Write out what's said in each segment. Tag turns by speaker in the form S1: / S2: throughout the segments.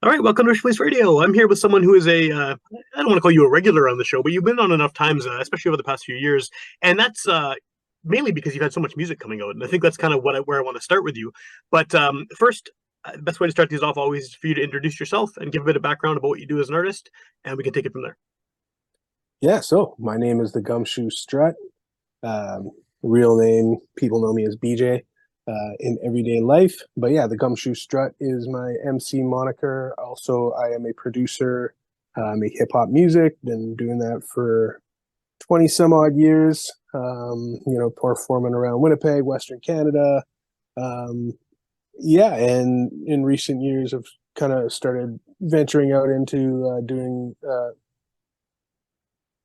S1: All right, welcome to Witchpolice Radio. I'm here with someone who is I don't want to call you a regular on the show, but you've been on enough times, especially over the past few years. And that's mainly because you've had so much music coming out. And I think that's kind of where I want to start with you. But first, the best way to start these off always is for you to introduce yourself and give a bit of background about what you do as an artist, and we can take it from there.
S2: Yeah, so my name is the Gumshoe Strut. Real name, people know me as BJ in everyday life. But yeah, the Gumshoe Strut is my MC moniker. Also, I am a producer, make hip hop music. Been doing that for 20 some odd years. Performing around Winnipeg, Western Canada. Um, yeah, and in recent years, I've kind of started venturing out into doing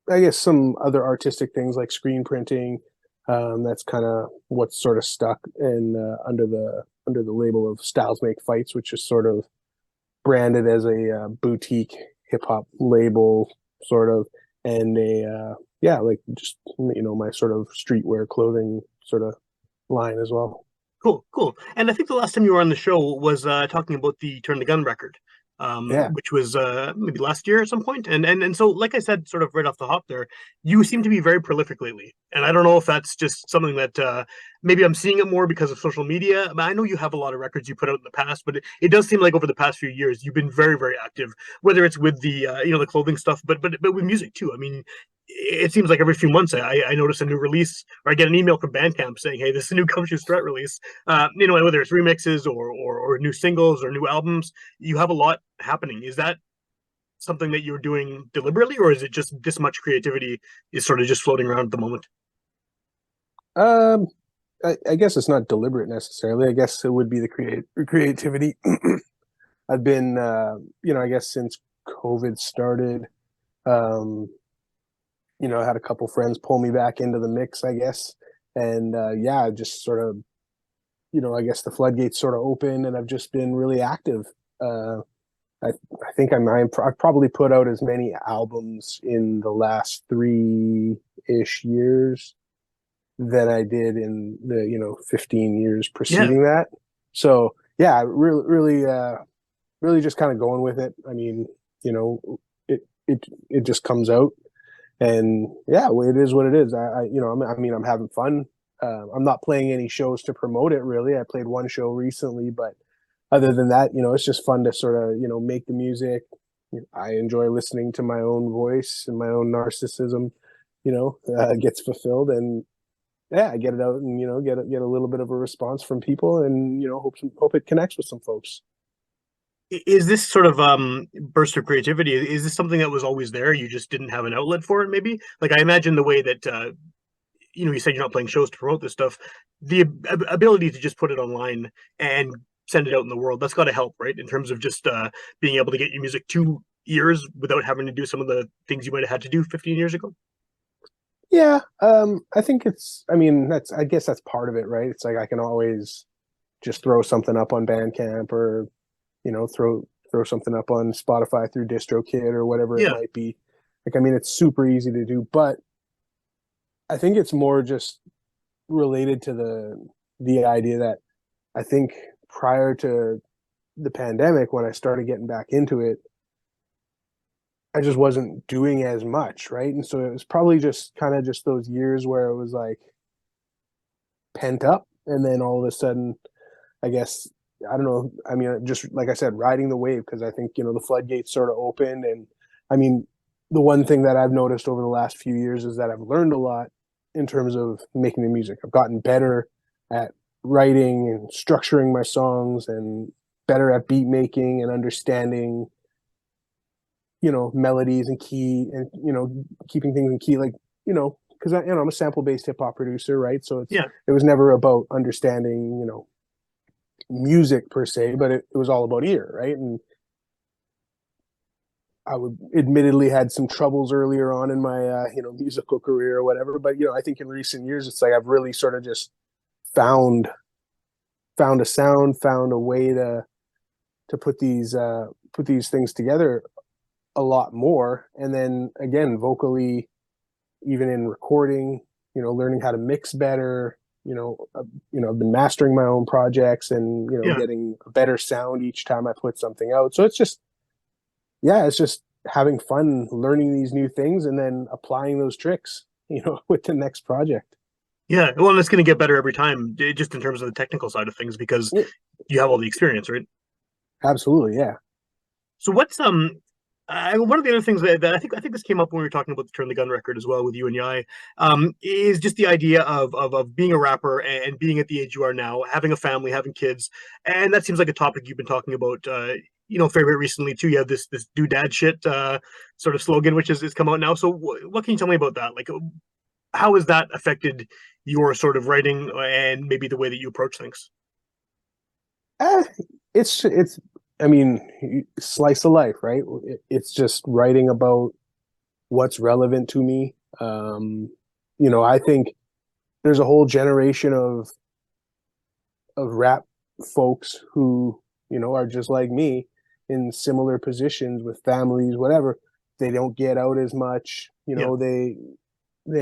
S2: I guess some other artistic things like screen printing. That's kind of what's sort of stuck in under the label of Styles Make Fights, which is sort of branded as a boutique hip hop label, sort of, and like just my sort of streetwear clothing sort of line as well.
S1: Cool, cool. And I think the last time you were on the show was talking about the Turn the Gun record,
S2: Yeah.
S1: which was maybe last year at some point. And so, like I said, sort of right off the hop there, you seem to be very prolific lately. And I don't know if that's just something that maybe I'm seeing it more because of social media. I know you have a lot of records you put out in the past, but it does seem like over the past few years you've been very, very active. Whether it's with the the clothing stuff, but with music too. I mean, it seems like every few months I notice a new release or I get an email from Bandcamp saying, "Hey, this is a new Gumshoe Strut release." Whether it's remixes or new singles or new albums, you have a lot happening. Is that something that you're doing deliberately, or is it just this much creativity is sort of just floating around at the moment?
S2: Um, I guess it's not deliberate necessarily. I guess it would be the creativity. I've been, I guess since COVID started, um, I had a couple friends pull me back into the mix, I guess. And yeah, just sort of, I guess the floodgates sort of open and I've just been really active. Uh, I think I've probably put out as many albums in the last 3-ish years than I did in the, 15 years
S1: Yeah,
S2: preceding that. So yeah, really just kind of going with it. I mean, it just comes out and yeah, it is what it is. I'm having fun. I'm not playing any shows to promote it really. I played one show recently, but other than that, it's just fun to sort of, make the music. I enjoy listening to my own voice and my own narcissism, gets fulfilled and yeah, I get it out and, get a little bit of a response from people and, hope it connects with some folks.
S1: is this sort of burst of creativity? Is this something that was always there? You just didn't have an outlet for it, maybe? Like I imagine the way that you said you're not playing shows to promote this stuff. The ability to just put it online and send it out in the world, that's got to help, right? In terms of just being able to get your music to ears without having to do some of the things you might have had to do 15 years ago.
S2: Yeah, I think I mean, I guess that's part of it, right? It's like I can always just throw something up on Bandcamp or, throw something up on Spotify through DistroKid or whatever it
S1: Yeah.
S2: might be. Like, I mean, it's super easy to do, but I think it's more just related to the idea that I think prior to the pandemic, when I started getting back into it, I just wasn't doing as much, right? And so it was probably just kind of just those years where it was like pent up, and then all of a sudden, I guess I don't know. I mean, just like I said, riding the wave because I think the floodgates sort of opened, and I mean, the one thing that I've noticed over the last few years is that I've learned a lot in terms of making the music. I've gotten better at writing and structuring my songs, and better at beat making and understanding melodies and key and keeping things in key, like because I'm a sample based hip hop producer, right? So
S1: Yeah.
S2: it was never about understanding music per se, but it was all about ear, right? And I would admittedly had some troubles earlier on in my musical career or whatever, but I think in recent years it's like I've really sort of just found found a sound, found a way to put these things together a lot more. And then again, vocally, even in recording, learning how to mix better. I've been mastering my own projects and
S1: Yeah.
S2: getting a better sound each time I put something out. So it's just yeah, it's just having fun learning these new things and then applying those tricks, with the next project.
S1: Yeah, well, and it's going to get better every time, just in terms of the technical side of things, because
S2: Yeah,
S1: you have all the experience, right?
S2: absolutely, yeah.
S1: So what's one of the other things that I think this came up when we were talking about the Turn the Gun record as well with you and Yai, is just the idea of being a rapper and being at the age you are now, having a family, having kids, and that seems like a topic you've been talking about. Favorite recently too. You have this do dad shit sort of slogan, which is come out now. So what can you tell me about that? Like, how has that affected your sort of writing and maybe the way that you approach things?
S2: Eh, it's I mean, slice of life, right? It's just writing about what's relevant to me. I think there's a whole generation of rap folks who, are just like me in similar positions with families, whatever. They don't get out as much,
S1: Yeah,
S2: they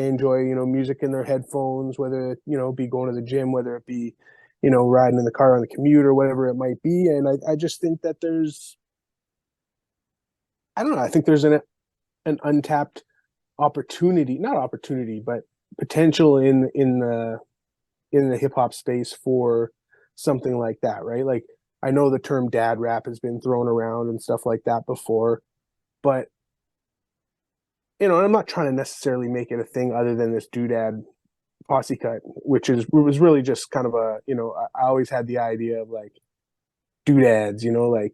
S2: enjoy, music in their headphones, whether it, be going to the gym, whether it be, riding in the car on the commute or whatever it might be. And I just think that I don't know, I think there's an untapped opportunity, not opportunity, but potential in the hip hop space for something like that, right? Like I know the term dad rap has been thrown around and stuff like that before, but I'm not trying to necessarily make it a thing other than this doodad posse cut, which was really just kind of I always had the idea of like doodads, like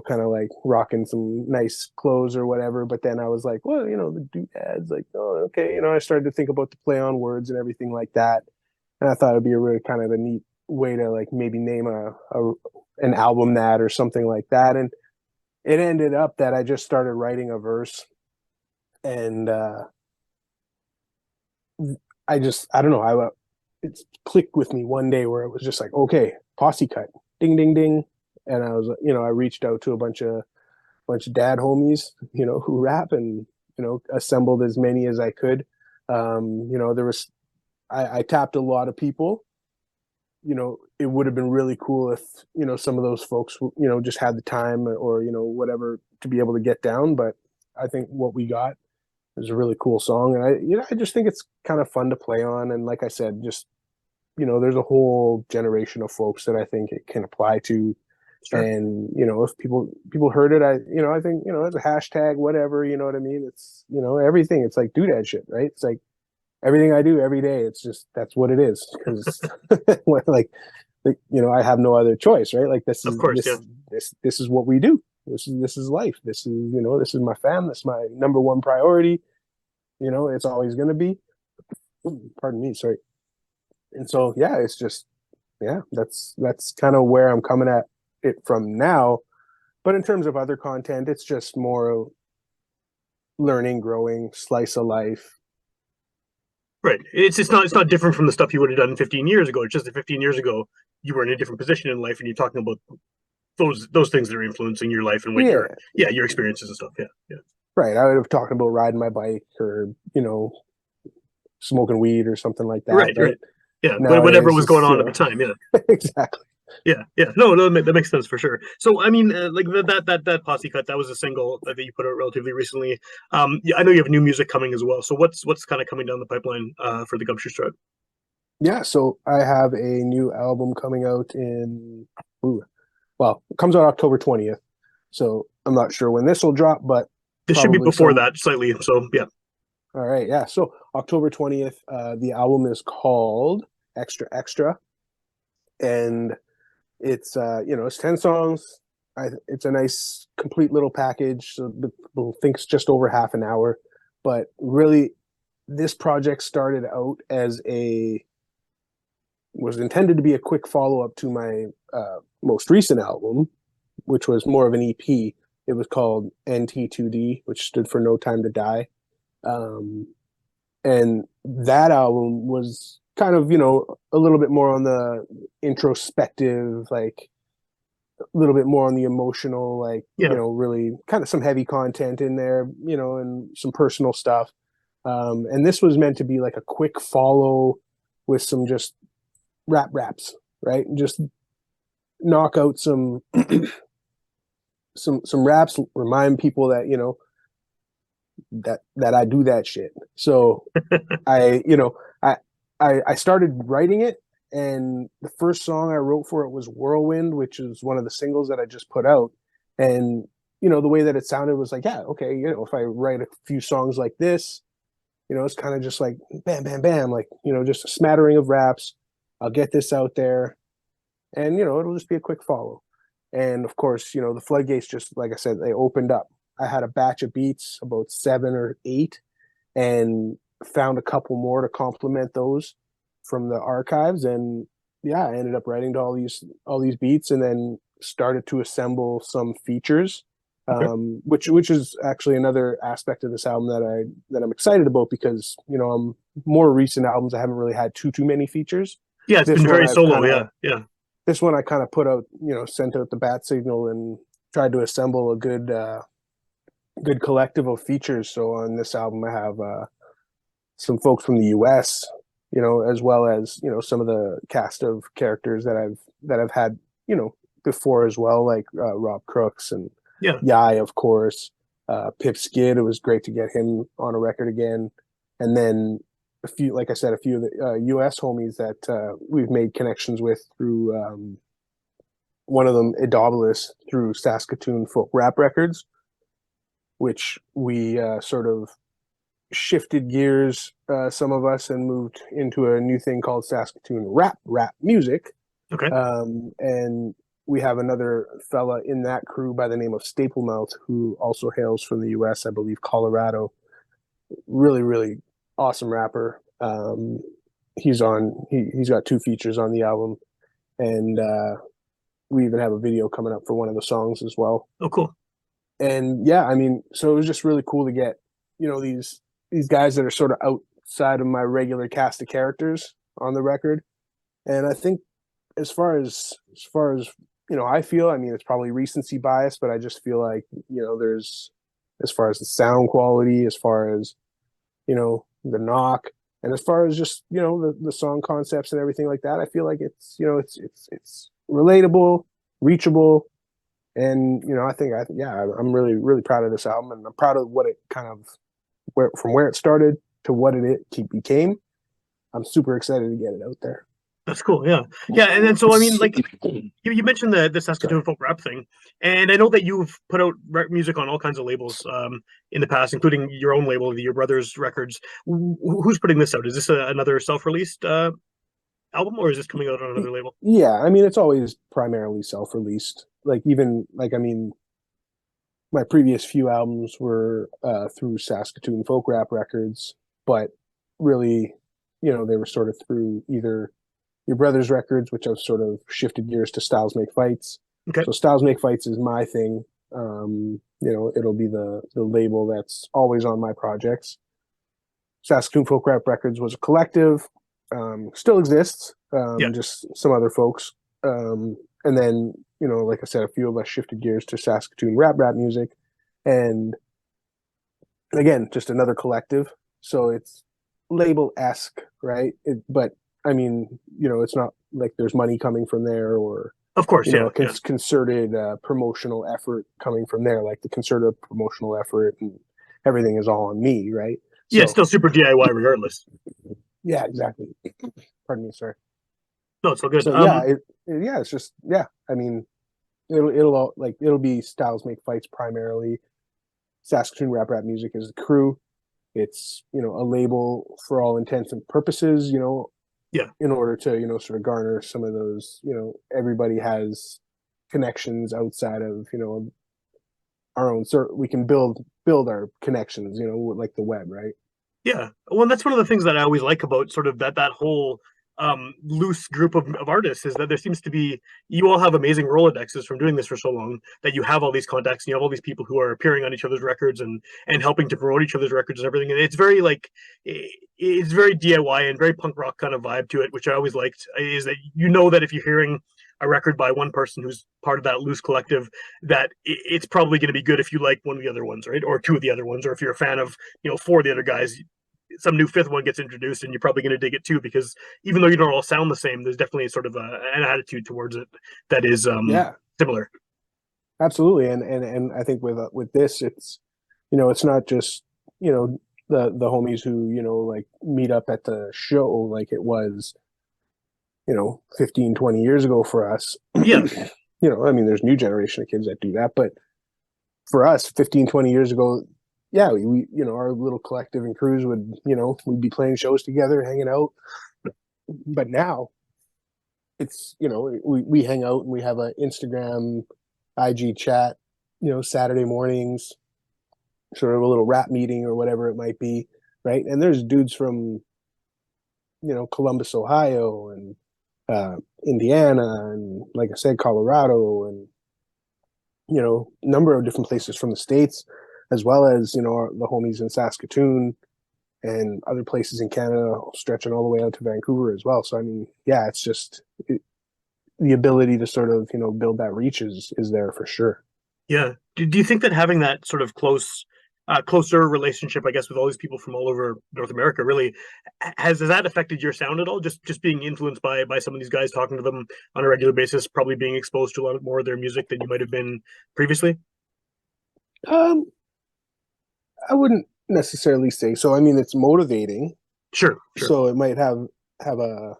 S2: kind of like rocking some nice clothes or whatever. But then I was like, well, the doodads, like, oh, okay, I started to think about the play on words and everything like that, and I thought it'd be a really kind of a neat way to like maybe name an album that or something like that. And it ended up that I just started writing a verse, and I don't know, it clicked with me one day where it was just like, okay, posse cut, ding ding ding, and I was, I reached out to a bunch of dad homies, who rap, and assembled as many as I could. There was I tapped a lot of people. It would have been really cool if some of those folks just had the time or whatever to be able to get down. But I think what we got is a really cool song, and I just think it's kind of fun to play on. And like I said, just there's a whole generation of folks that I think it can apply to.
S1: sure.
S2: And if people heard it, I think as a hashtag, whatever, you know what I mean. It's everything. It's like do that shit, right? It's like everything I do every day. It's just that's what it is because I have no other choice, right? Like this
S1: Of
S2: is
S1: course, yeah.
S2: this is what we do. This is life. This is my fam. This is my number one priority. It's always going to be. Pardon me, sorry. And so yeah, it's just yeah, that's kind of where I'm coming at it from now. But in terms of other content, it's just more learning, growing, slice of life.
S1: Right. It's not different from the stuff you would have done 15 years ago. It's just that 15 years ago you were in a different position in life and you're talking about those things that are influencing your life and what
S2: Yeah,
S1: your experiences and stuff. Yeah. Yeah.
S2: right. I would have talked about riding my bike or smoking weed or something like that,
S1: Right, right.
S2: right?
S1: Yeah, whatever
S2: Nowadays,
S1: was going
S2: it's
S1: on at the time. Yeah.
S2: exactly.
S1: Yeah, yeah. No, no, that makes sense for sure. So, I mean, like that posse cut, that was a single that you put out relatively recently. Yeah, I know you have new music coming as well. So, what's kind of coming down the pipeline for the Gumshoe Strut?
S2: Yeah, so I have a new album coming out ooh, well, it comes out October 20th. So I'm not sure when this will drop, but
S1: This should be
S2: probably
S1: before
S2: some.
S1: that slightly. So, yeah.
S2: All right, yeah. So October 20th, the album is called Extra Extra, and it's 10 songs. It's a nice complete little package. So I think it's just over half an hour, but really this project started out as a was intended to be a quick follow up to my most recent album, which was more of an EP. It was called NT2D, which stood for No Time to Die. Um, and that album was kind of, a little bit more on the introspective, like a little bit more on the emotional, like,
S1: Yeah.
S2: really kind of some heavy content in there, and some personal stuff. And this was meant to be like a quick follow with some just raps, right? Just knock out some some raps remind people that that I do that shit. So I you know I started writing it, and the first song I wrote for it was Whirlwind, which is one of the singles that I just put out. And the way that it sounded was like, yeah, okay, if I write a few songs like this, it's kind of just like bam, bam, bam, like just a smattering of raps. I'll get this out there, and it'll just be a quick follow. And of course, the floodgates, just like I said, they opened up. I had a batch of beats, about 7 or 8, and found a couple more to complement those from the archives. And yeah, I ended up writing to all these beats, and then started to assemble some features,
S1: Okay.
S2: which is actually another aspect of this album that I'm excited about, because more recent albums I haven't really had too many features.
S1: Yeah, it's
S2: This
S1: been
S2: one
S1: very
S2: I've
S1: solo.
S2: kind
S1: Yeah,
S2: of
S1: yeah.
S2: this one I kind of put out, sent out the bat signal and tried to assemble a good collective of features. So on this album, I have some folks from the U.S., as well as some of the cast of characters that I've had before as well, like Rob Crooks and
S1: Yeah.
S2: Yai, of course, Pip Skid. It was great to get him on a record again, and then like I said, a few of the U.S. homies that we've made connections with through one of them, Idobolus, through Saskatoon Folk Rap Records, which we sort of shifted gears, some of us, and moved into a new thing called Saskatoon Rap Rap Music.
S1: Okay.
S2: And we have another fella in that crew by the name of Staple Melt, who also hails from the U.S., I believe Colorado. Really, really awesome rapper. He's got 2 features on the album, and we even have a video coming up for one of the songs as well.
S1: Oh, cool.
S2: And yeah, I mean, so it was just really cool to get these guys that are sort of outside of my regular cast of characters on the record. And I think as far as I feel, I mean, it's probably recency bias, but I just feel like there's, as far as the sound quality, as far as the knock, and as far as just the song concepts and everything like that, I feel like it's relatable, reachable. And I'm really, really proud of this album, and I'm proud of what it kind of from where it started to what it became. I'm super excited to get it out there.
S1: That's cool. Yeah, yeah. And then so I mean, like you mentioned the Saskatoon folk rap thing, and I know that you've put out music on all kinds of labels in the past, including your own label, your brother's records. Who's putting this out? Is this another self-released album, or is this coming out on another label?
S2: Yeah, I mean, it's always primarily self-released. I mean, my previous few albums were through Saskatoon Folk Rap Records, but really, they were sort of through either your brother's records, which I've sort of shifted gears to Styles Make Fights.
S1: Okay.
S2: So Styles Make Fights is my thing. It'll be the label that's always on my projects. Saskatoon Folk Rap Records was a collective, still exists,
S1: Yeah.
S2: just some other folks. And then, like I said, a few of us shifted gears to Saskatoon Rap Rap Music. And again, just another collective. So it's label-esque, right? But I mean, it's not like there's money coming from there, or
S1: Of course. Yeah.
S2: a concerted promotional effort coming from there. Like the concerted promotional effort and everything is all on me, right?
S1: Yeah. It's still super DIY regardless.
S2: Yeah, exactly. Pardon me, sorry.
S1: No, it's so good.
S2: So yeah, it's just I mean, it'll be Styles Make Fights primarily. Saskatoon Rap Rap Music is the crew. It's a label for all intents and purposes.
S1: Yeah.
S2: In order to sort of garner some of those. Everybody has connections outside of our own. So we can build our connections. Like the web, right?
S1: Yeah. Well, that's one of the things that I always like about sort of that whole loose group of artists is that there seems to be, you all have amazing Rolodexes from doing this for so long, that you have all these contacts and you have all these people who are appearing on each other's records and helping to promote each other's records and everything. And it's very it's very DIY and very punk rock kind of vibe to it, which I always liked, is that that if you're hearing a record by one person who's part of that loose collective, that it's probably going to be good if you like one of the other ones, right? Or 2 of the other ones, or if you're a fan of 4 of the other guys, some new 5th one gets introduced and you're probably going to dig it too, because even though you don't all sound the same, there's definitely sort of an attitude towards it that is
S2: Yeah.
S1: similar.
S2: Absolutely, and I think with this, it's it's not just the homies who like meet up at the show like it was 15-20 years ago for us.
S1: Yeah,
S2: I mean, there's new generation of kids that do that, but for us, 15-20 years ago, yeah, we our little collective and crews would we'd be playing shows together, hanging out. But now it's we hang out and we have an Instagram, IG chat, Saturday mornings, sort of a little rap meeting or whatever it might be, right? And there's dudes from Columbus, Ohio, and Indiana, and like I said, Colorado, and number of different places from the states, as well as the homies in Saskatoon and other places in Canada, stretching all the way out to Vancouver as well. So I mean, yeah, it's just the ability to sort of build that reach is there for sure.
S1: yeah. Do you think that having that sort of closer relationship, I guess, with all these people from all over North America, really has that affected your sound at all? Just being influenced by some of these guys, talking to them on a regular basis, probably being exposed to a lot more of their music than you might have been previously.
S2: Um, I wouldn't necessarily say so. I mean, it's motivating,
S1: Sure, sure.
S2: so it might have a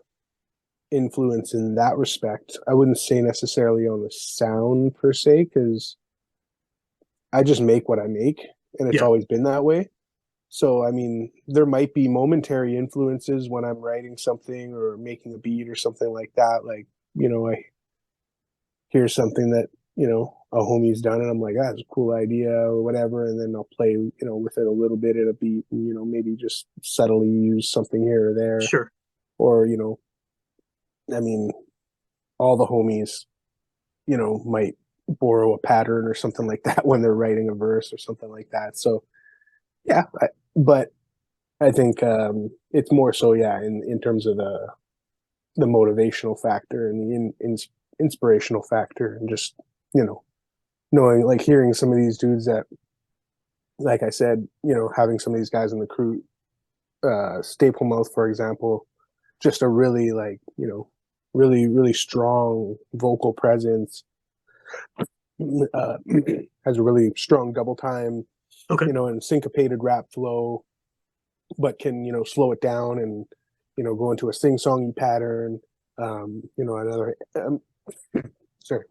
S2: influence in that respect. I wouldn't say necessarily on the sound per se, because I just make what I make, and it's
S1: Yeah,
S2: always been that way. So, I mean, there might be momentary influences when I'm writing something or making a beat or something like that. Like, I hear something that, a homie's done, and I'm like, ah, that's a cool idea or whatever. And then I'll play, with it a little bit in a beat, and, maybe just subtly use something here or there.
S1: sure.
S2: Or, I mean, all the homies, might borrow a pattern or something like that when they're writing a verse or something like that. So, yeah, but I think it's more so, yeah, in terms of the motivational factor and the inspirational factor, and just knowing, like, hearing some of these dudes that, like I said, having some of these guys in the crew, Staple Mouth, for example, just a really, like, really strong vocal presence, uh, has a really strong double time,
S1: Okay.
S2: and syncopated rap flow, but can slow it down and go into a sing-songy pattern. Another sorry,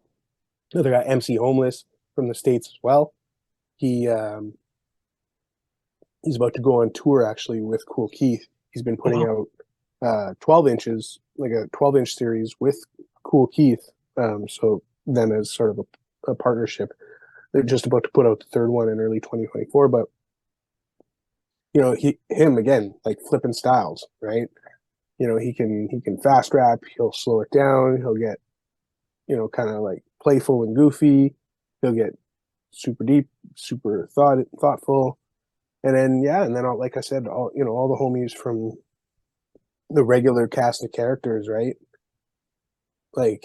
S2: another guy, MC Homeless, from the States as well. He he's about to go on tour actually with Cool Keith. He's been
S1: Oh
S2: putting
S1: wow.
S2: out 12 inches, like a 12-inch series with Cool Keith. So them as sort of a partnership. They're just about to put out the third one in early 2024. But him again, like flipping styles, right? He can fast rap. He'll slow it down. He'll get kind of like playful and goofy. He'll get super deep, super thoughtful. And then yeah, and then like I said, all the homies from the regular cast of characters, right? Like,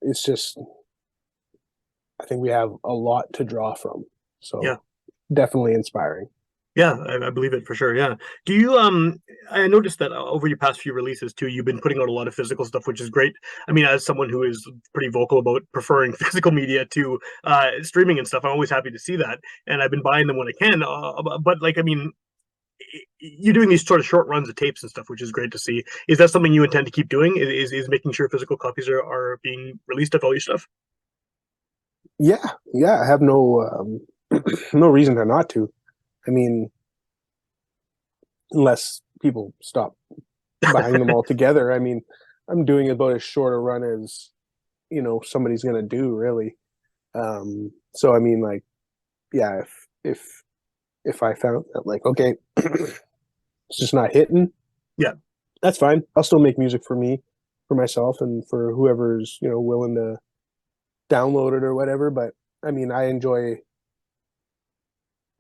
S2: it's just, I think we have a lot to draw from.
S1: Yeah.
S2: So definitely inspiring.
S1: Yeah, I believe it for sure. Yeah. Do you I noticed that over your past few releases too, you've been putting out a lot of physical stuff, which is great. I mean, as someone who is pretty vocal about preferring physical media to streaming and stuff, I'm always happy to see that, and I've been buying them when I can. But like, I mean, you're doing these sort of short runs of tapes and stuff, which is great to see. Is that something you intend to keep doing? Is making sure physical copies are being released of all your stuff?
S2: Yeah, yeah. I have no reason to not to. I mean, unless people stop buying them all together. I mean, I'm doing about as short a run as somebody's gonna do, really. So I mean, like, yeah, if I found that, like, okay, it's just not hitting,
S1: Yeah,
S2: that's fine. I'll still make music for me, for myself, and for whoever's willing to download it or whatever. But I mean, I enjoy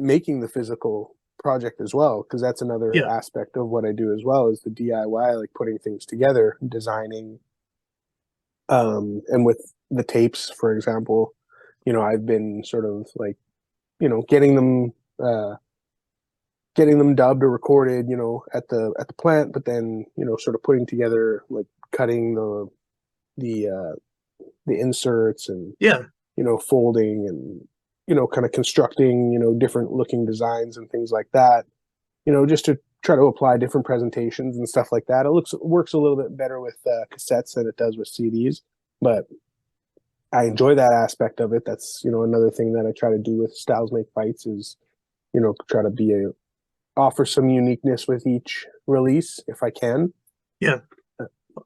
S2: making the physical project as well, because that's another
S1: yeah,
S2: aspect of what I do as well, is the DIY, like putting things together, designing. And with the tapes, for example, I've been sort of like getting them dubbed or recorded, at the plant, but then sort of putting together, like cutting the the inserts, and
S1: yeah.
S2: folding and kind of constructing different looking designs and things like that, just to try to apply different presentations and stuff like that. Works a little bit better with cassettes than it does with CDs, but I enjoy that aspect of it. That's another thing that I try to do with Styles Make Fights is try to offer some uniqueness with each release if I can.
S1: Yeah,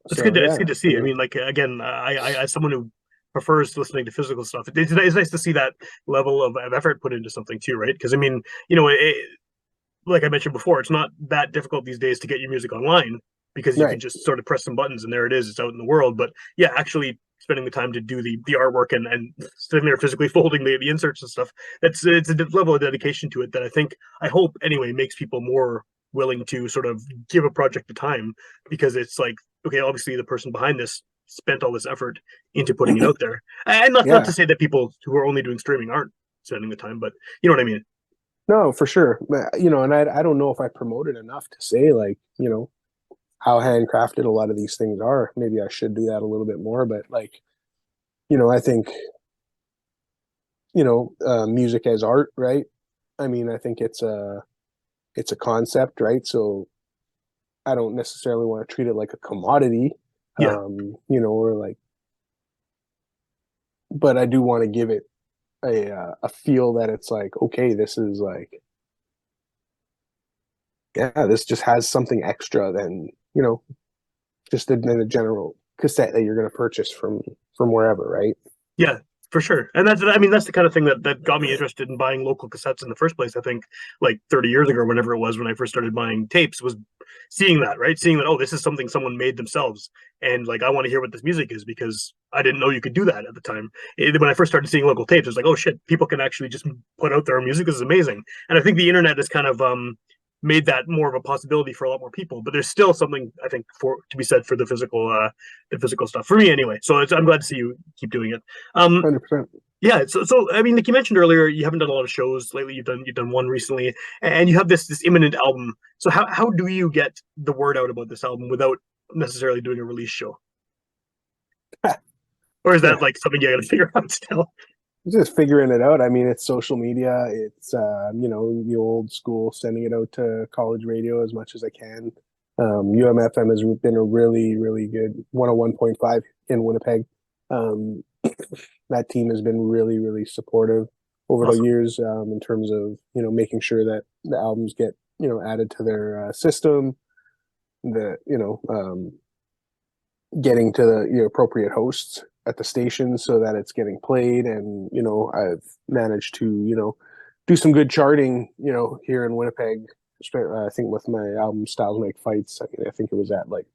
S1: it's
S2: So
S1: good. It's
S2: yeah,
S1: good to see. I mean, like again, I as someone who prefers listening to physical stuff, it's nice to see that level of effort put into something too, right? Because I mean, like I mentioned before, it's not that difficult these days to get your music online because you can
S2: right.
S1: just sort of press some buttons and there it is. It's out in the world. But yeah, actually spending the time to do the artwork and sitting there physically folding the inserts and stuff, it's a level of dedication to it that I hope anyway makes people more willing to sort of give a project a time because it's like, okay, obviously the person behind this spent all this effort into putting it out there. And not to
S2: Yeah,
S1: say that people who are only doing streaming aren't spending the time, but you know what I mean?
S2: no, for sure. And I don't know if I promoted enough to say like, how handcrafted a lot of these things are. Maybe I should do that a little bit more, but like, I think, music as art, right? I mean, I think it's a concept, right? So I don't necessarily want to treat it like a commodity,
S1: Yeah.
S2: or like, but I do want to give it a feel that it's like, okay, this is like, yeah, this just has something extra than just than a general cassette that you're going to purchase from wherever, right?
S1: Yeah, for sure. And I mean, that's the kind of thing that got me interested in buying local cassettes in the first place. I think like 30 years ago, whenever it was when I first started buying tapes, was seeing that, right? Seeing that, oh, this is something someone made themselves. And like, I want to hear what this music is because I didn't know you could do that at the time. When I first started seeing local tapes, it was like, oh shit, people can actually just put out their own music. This is amazing. And I think the internet has kind of made that more of a possibility for a lot more people. But there's still something I think for to be said for the physical stuff for me anyway. So I'm glad to see you keep doing it.
S2: 100%.
S1: Yeah, so I mean, like you mentioned earlier, you haven't done a lot of shows lately. You've done one recently, and you have this imminent album. So how do you get the word out about this album without necessarily doing a release show, or is that like something you got to figure out still?
S2: Just figuring it out. I mean, it's social media. It's the old school, sending it out to college radio as much as I can. UMFM has been a really, really good 101.5 in Winnipeg. Um, that team has been really, really supportive over the
S1: Awesome.
S2: years in terms of making sure that the albums get added to their system. That getting to the appropriate hosts at the station so that it's getting played, and I've managed to do some good charting here in Winnipeg. I think with my album Styles Make Fights, I think it was at like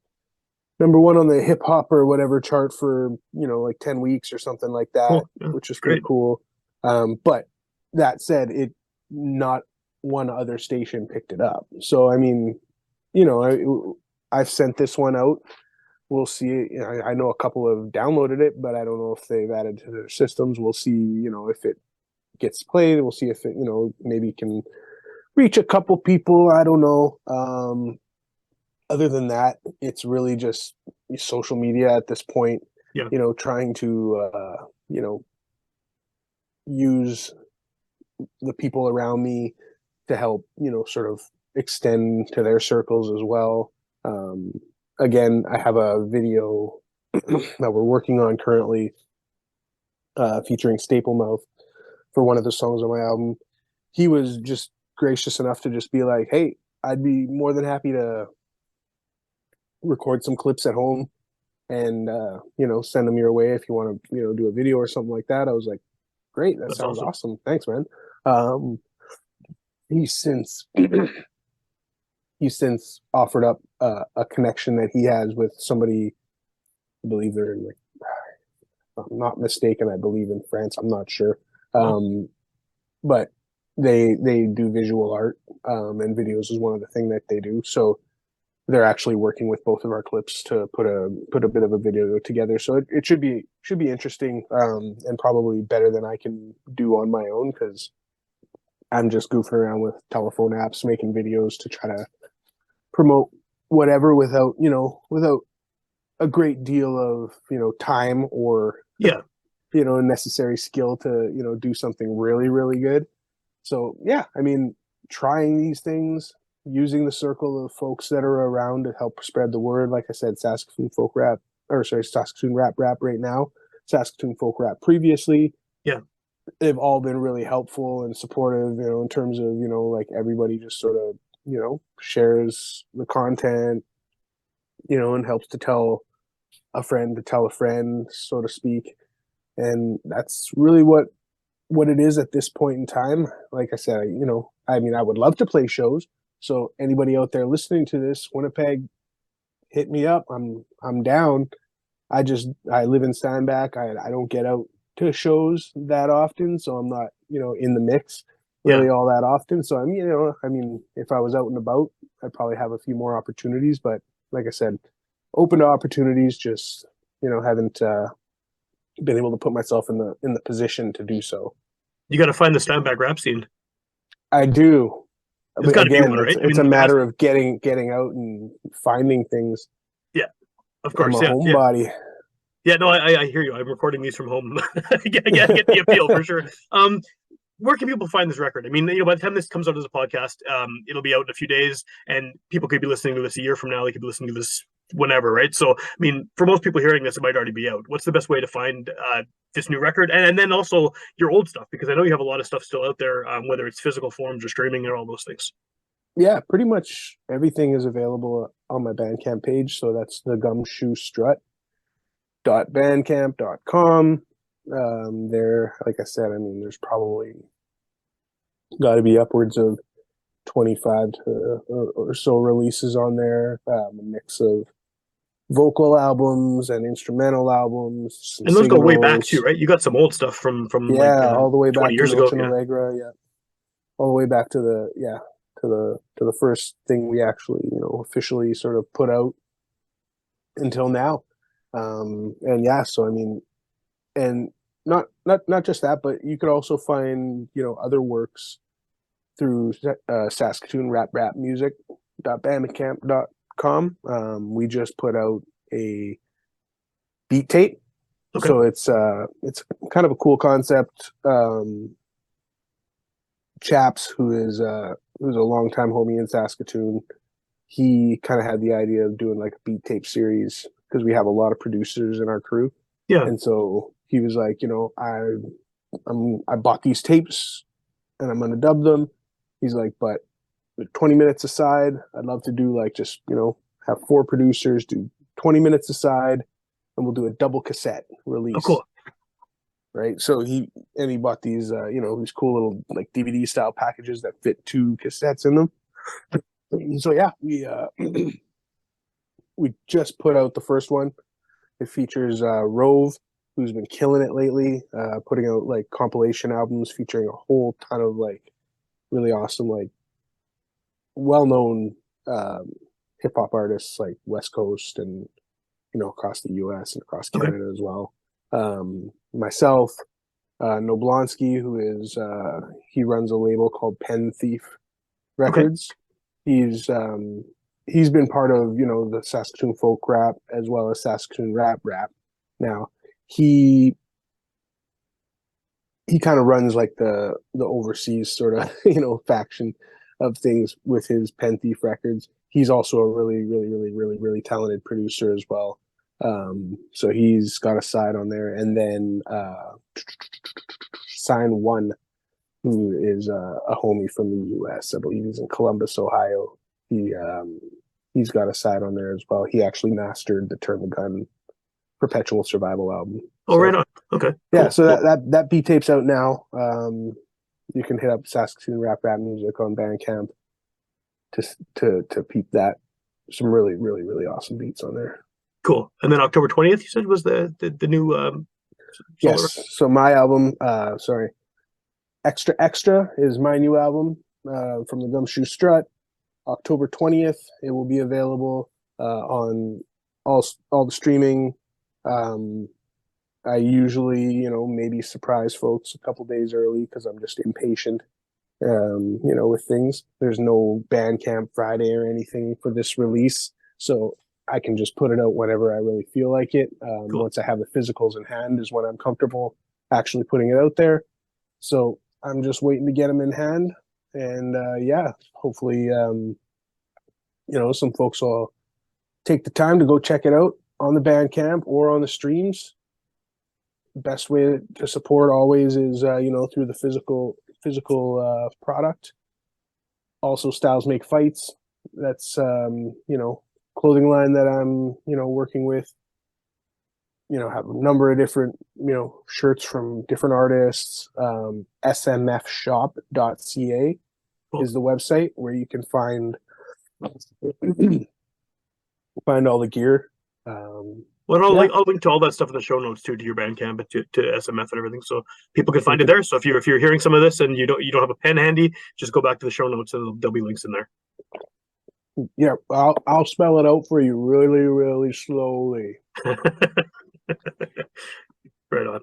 S2: #1 on the hip hop or whatever chart for like 10 weeks or something like that,
S1: Cool. Yeah,
S2: which is pretty
S1: great.
S2: cool. But that said, it not one other station picked it up. So I mean, I've sent this one out. We'll see. I know a couple have downloaded it, but I don't know if they've added to their systems. We'll see. If it gets played, we'll see if it maybe can reach a couple people. I don't know. Other than that, it's really just social media at this point.
S1: Yeah,
S2: Trying to use the people around me to help sort of extend to their circles as well. Again, I have a video that we're working on currently featuring Staple Mouth for one of the songs on my album. He was just gracious enough to just be like, hey, I'd be more than happy to record some clips at home and send them your way if you want to do a video or something like that. I was like, great, that
S1: that's
S2: sounds
S1: awesome.
S2: awesome, thanks man. um he's since he's since offered up a connection that he has with somebody. I believe they're in, like, if I'm not mistaken, I believe in France, I'm not sure.
S1: Wow,
S2: But they do visual art, and videos is one of the thing that they do. So they're actually working with both of our clips to put a bit of a video together. So it should be interesting, and probably better than I can do on my own because I'm just goofing around with telephone apps, making videos to try to promote whatever without a great deal of time or
S1: yeah,
S2: necessary skill to, do something really, really good. So yeah, I mean, trying these things, using the circle of folks that are around to help spread the word. Like I said, Saskatoon Folk Rap, or sorry, Saskatoon Rap Rap right now, Saskatoon Folk Rap previously.
S1: Yeah.
S2: They've all been really helpful and supportive, in terms of, like everybody just sort of, shares the content, and helps to tell a friend to tell a friend, so to speak. And that's really what it is at this point in time. Like I said, I mean, I would love to play shows. So anybody out there listening to this, Winnipeg, hit me up. I'm down. I live in Steinbach. I don't get out to shows that often, so I'm not, in the mix
S1: Yeah.
S2: really all that often. So I mean, if I was out and about, I'd probably have a few more opportunities. But like I said, open to opportunities. Just haven't been able to put myself in the position to do so.
S1: You got to find the Steinbach rap scene.
S2: I do.
S1: There's
S2: But
S1: got to be
S2: again,
S1: one, right? I
S2: it's a
S1: mean,
S2: matter of getting out and finding things.
S1: yeah, of
S2: I'm
S1: course.
S2: a
S1: Yeah. Yeah.
S2: homebody.
S1: Yeah. No, I hear you. I'm recording these from home. I get the appeal for sure. Where can people find this record? I mean, by the time this comes out as a podcast, it'll be out in a few days, and people could be listening to this a year from now. They could be listening to this whenever, right? So, I mean, for most people hearing this, it might already be out. What's the best way to find this new record, and then also your old stuff? Because I know you have a lot of stuff still out there, whether it's physical forms or streaming or all those things.
S2: Yeah, pretty much everything is available on my Bandcamp page. So that's the Gumshoe Strut .bandcamp.com. There, like I said, I mean, there's probably got to be upwards of 25 to or so releases on there. A mix of vocal albums and instrumental albums, some
S1: And those go way back too,
S2: singles.
S1: right? You got some old stuff from like
S2: Yeah, all the way
S1: 20
S2: back to
S1: years ago.
S2: Noche
S1: Yeah.
S2: Allegra. Yeah, all the way back to the first thing we actually officially sort of put out until now. And yeah, so I mean, and not just that, but you could also find other works through Saskatoon Rap Rap Music.bandcamp.com. We just put out a beat tape,
S1: Okay.
S2: so it's kind of a cool concept. Chaps, who's a longtime homie in Saskatoon, he kind of had the idea of doing like a beat tape series because we have a lot of producers in our crew.
S1: Yeah.
S2: And so he was like, I bought these tapes and I'm gonna dub them. He's like, but 20 minutes aside, I'd love to do like just, have 4 producers do 20 minutes aside, and we'll do a double cassette release.
S1: Oh, cool.
S2: Right. So he bought these these cool little like DVD style packages that fit 2 cassettes in them. So yeah, we just put out the first one. It features Rove, who's been killing it lately, putting out like compilation albums featuring a whole ton of like really awesome, like well-known hip hop artists like West Coast and across the U.S. and across
S1: Okay.
S2: Canada as well. Myself, Noblonsky, who is he runs a label called Pen Thief Records. Okay. He's been part of the Saskatoon Folk Rap as well as Saskatoon Rap Rap. Now he kind of runs like the overseas sort of faction of things with his Pen Thief Records. He's also a really, really, really, really, really talented producer as well. So he's got a side on there, and then Sign One, who is a homie from the U.S. I believe he's in Columbus, Ohio. He's got a side on there as well. He actually mastered the Turn the Gun Perpetual Survival album.
S1: Oh, so, right on. Okay.
S2: Yeah,
S1: cool,
S2: so
S1: cool.
S2: that beat tape's out now. You can hit up Saskatoon Rap Rap Music on Bandcamp to peep that. Some really, really, really awesome beats on there.
S1: Cool. And then October 20th, you said, was the new
S2: yes.
S1: Record?
S2: So my album, Extra Extra is my new album from the Gumshoe Strut. October 20th, it will be available on all the streaming. I usually, maybe surprise folks a couple days early because I'm just impatient, with things. There's no Bandcamp Friday or anything for this release. So I can just put it out whenever I really feel like it.
S1: Cool.
S2: Once I have the physicals in hand is when I'm comfortable actually putting it out there. So I'm just waiting to get them in hand, and yeah, hopefully, some folks will take the time to go check it out on the Bandcamp or on the streams. Best way to support always is through the physical product. Also, Styles Make Fights. That's clothing line that I'm working with. Have a number of different shirts from different artists. smfshop.ca
S1: Cool.
S2: is the website where you can find all the gear.
S1: Well, I'll,
S2: Yeah.
S1: I'll link to all that stuff in the show notes too, to your Bandcamp and to SMF and everything, so people can find it there. So if you're hearing some of this and you don't have a pen handy, just go back to the show notes and there'll be links in there.
S2: Yeah, I'll spell it out for you really, really slowly.
S1: Right on.